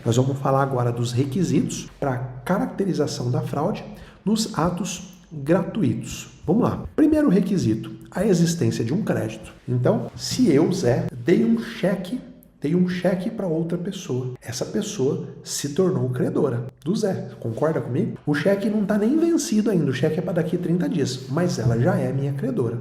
Nós vamos falar agora dos requisitos para caracterização da fraude nos atos gratuitos. Vamos lá. Primeiro requisito, a existência de um crédito. Então, se eu, Zé, dei um cheque para outra pessoa, essa pessoa se tornou credora do Zé. Concorda comigo? O cheque não está nem vencido ainda, o cheque é para daqui 30 dias, mas ela já é minha credora.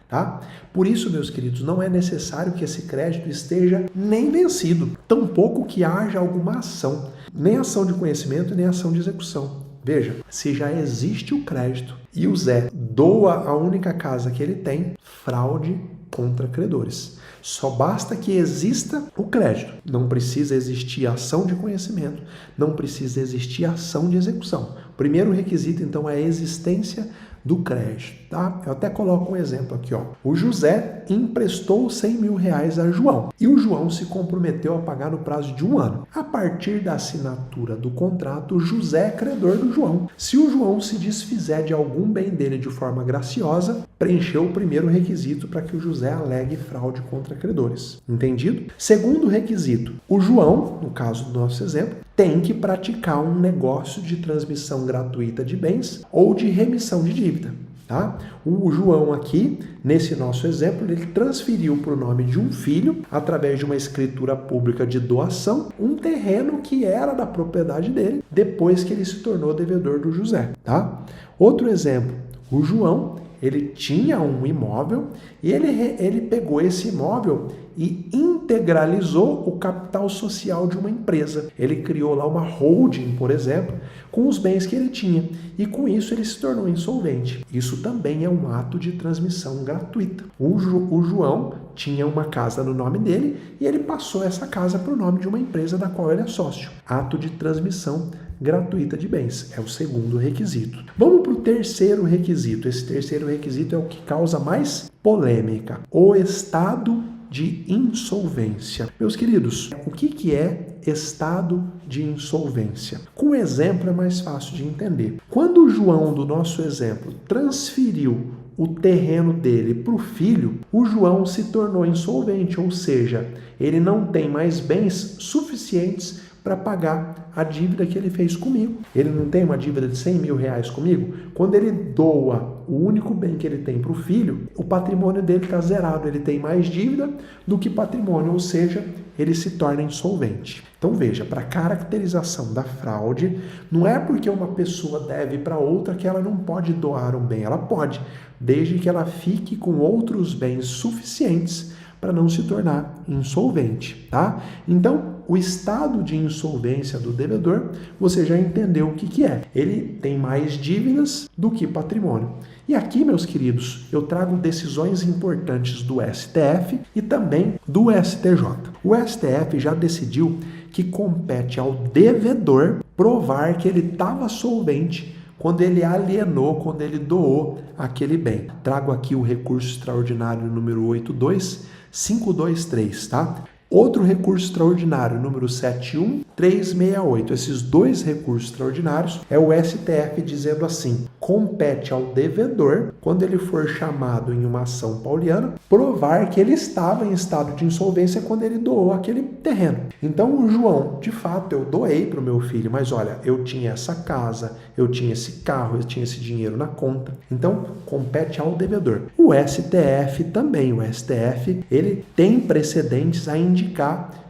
Tá? Por isso, meus queridos, não é necessário que esse crédito esteja nem vencido, tampouco que haja alguma ação, nem ação de conhecimento, nem ação de execução. Veja, se já existe o crédito e o Zé doa a única casa que ele tem, fraude contra credores. Só basta que exista o crédito. Não precisa existir ação de conhecimento, não precisa existir ação de execução. O primeiro requisito, então, é a existência do crédito, tá? Eu até coloco um exemplo aqui, ó. O José emprestou 100 mil reais a João e o João se comprometeu a pagar no prazo de 1 ano. A partir da assinatura do contrato, o José é credor do João. Se o João se desfizer de algum bem dele de forma graciosa, preencheu o primeiro requisito para que o José alegue fraude contra credores. Entendido? Segundo requisito, o João, no caso do nosso exemplo, tem que praticar um negócio de transmissão gratuita de bens ou de remissão de dívida. Tá? O João aqui, nesse nosso exemplo, ele transferiu para o nome de um filho, através de uma escritura pública de doação, um terreno que era da propriedade dele, depois que ele se tornou devedor do José. Tá? Outro exemplo, o João, ele tinha um imóvel e ele pegou esse imóvel e integralizou o capital social de uma empresa. Ele criou lá uma holding, por exemplo, com os bens que ele tinha. E com isso ele se tornou insolvente. Isso também é um ato de transmissão gratuita. O João tinha uma casa no nome dele e ele passou essa casa para o nome de uma empresa da qual ele é sócio. Ato de transmissão gratuita de bens. É o segundo requisito. Vamos para o terceiro requisito. Esse terceiro requisito é o que causa mais polêmica. O estado de insolvência. Meus queridos, o que é estado de insolvência? Com o exemplo é mais fácil de entender. Quando o João, do nosso exemplo, transferiu o terreno dele para o filho, o João se tornou insolvente, ou seja, ele não tem mais bens suficientes para pagar a dívida que ele fez comigo. Ele não tem uma dívida de 100 mil reais comigo? Quando ele doa o único bem que ele tem para o filho, o patrimônio dele está zerado. Ele tem mais dívida do que patrimônio, ou seja, ele se torna insolvente. Então veja, para caracterização da fraude, não é porque uma pessoa deve para outra que ela não pode doar um bem. Ela pode, desde que ela fique com outros bens suficientes para não se tornar insolvente, tá? Então, o estado de insolvência do devedor, você já entendeu o que é. Ele tem mais dívidas do que patrimônio. E aqui, meus queridos, eu trago decisões importantes do STF e também do STJ. O STF já decidiu que compete ao devedor provar que ele estava solvente quando ele alienou, quando ele doou aquele bem. Trago aqui o recurso extraordinário número 82523, tá? Outro recurso extraordinário, número 71368. Esses dois recursos extraordinários é o STF dizendo assim: compete ao devedor, quando ele for chamado em uma ação pauliana, provar que ele estava em estado de insolvência quando ele doou aquele terreno. Então, o João, de fato, eu doei para o meu filho, mas olha, eu tinha essa casa, eu tinha esse carro, eu tinha esse dinheiro na conta. Então, compete ao devedor. O STF também, o STF, ele tem precedentes a indicar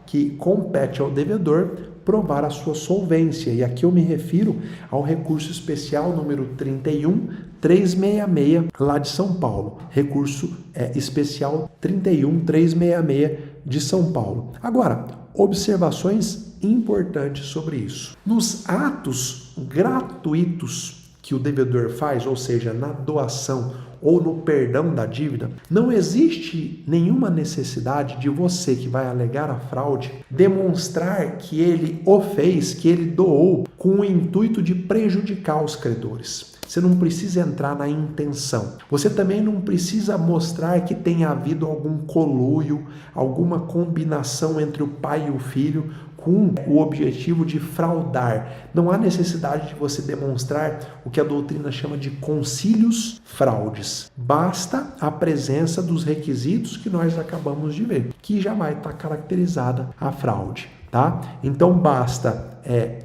que compete ao devedor provar a sua solvência. E aqui eu me refiro ao recurso especial número 31366, lá de São Paulo. Recurso especial 31366 de São Paulo. Agora, observações importantes sobre isso. Nos atos gratuitos que o devedor faz, ou seja, na doação ou no perdão da dívida, não existe nenhuma necessidade de você que vai alegar a fraude demonstrar que ele o fez, que ele doou com o intuito de prejudicar os credores. Você não precisa entrar na intenção. Você também não precisa mostrar que tenha havido algum conluio, alguma combinação entre o pai e o filho com o objetivo de fraudar. Não há necessidade de você demonstrar o que a doutrina chama de concílios fraudes. Basta a presença dos requisitos que nós acabamos de ver, que já vai estar caracterizada a fraude. tá? Então basta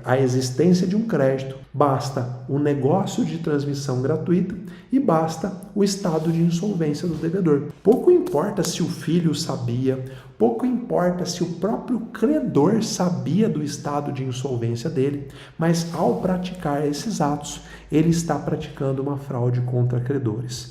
a existência de um crédito, basta o negócio de transmissão gratuita e basta o estado de insolvência do devedor. Pouco importa se o filho sabia, pouco importa se o próprio credor sabia do estado de insolvência dele, mas ao praticar esses atos, ele está praticando uma fraude contra credores.